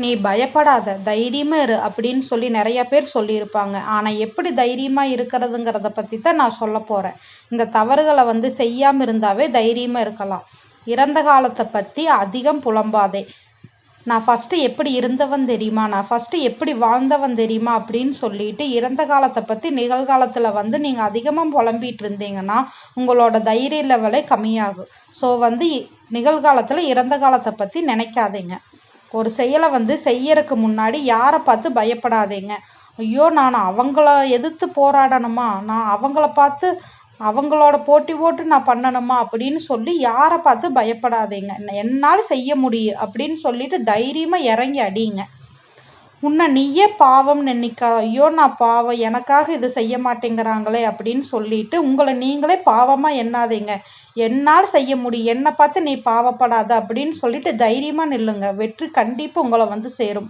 நீ பயப்படாத, தைரியமா இரு அப்படின்னு சொல்லி நிறைய பேர் சொல்லியிருப்பாங்க. ஆனால் எப்படி தைரியமாக இருக்கிறதுங்கிறத பற்றி தான் நான் சொல்ல போகிறேன். இந்த தவறுகளை செய்யாமல் இருந்தாவே தைரியமாக இருக்கலாம். இறந்த காலத்தை பற்றி அதிகம் புலம்பாதே. நான் ஃபஸ்ட்டு எப்படி இருந்தவன் தெரியுமா, நான் ஃபஸ்ட்டு எப்படி வாழ்ந்தவன் தெரியுமா அப்படின்னு சொல்லிட்டு இறந்த காலத்தை பற்றி நிகழ்காலத்தில் நீங்கள் அதிகமாக புலம்பிகிட்டு இருந்தீங்கன்னா உங்களோட தைரிய லெவலே கம்மியாகும். ஸோ நிகழ்காலத்தில் இறந்த காலத்தை பற்றி நினைக்காதீங்க. ஒரு செயலை செய்யறதுக்கு முன்னாடி யாரை பார்த்து பயப்படாதீங்க. ஐயோ நான் அவங்கள எதிர்த்து போராடணுமா, நான் அவங்கள பார்த்து அவங்களோட போட்டி போட்டு நான் பண்ணணுமா அப்படின்னு சொல்லி யாரை பார்த்து பயப்படாதீங்க. என்னால் செய்ய முடியும் அப்படின்னு சொல்லிட்டு தைரியமாக இறங்கி அடிங்க. உன்னை நீயே பாவம் நினைக்கா, ஐயோ நான் பாவம், எனக்காக இது செய்ய மாட்டேங்கிறாங்களே அப்படின்னு சொல்லிட்டு உங்களை நீங்களே பாவமாக எண்ணாதீங்க. என்னால் செய்ய முடியும், என்னை பார்த்து நீ பாவப்படாத அப்படின்னு சொல்லிட்டு தைரியமாக நில்லுங்க. வெற்றி கண்டிப்பாக உங்களை சேரும்.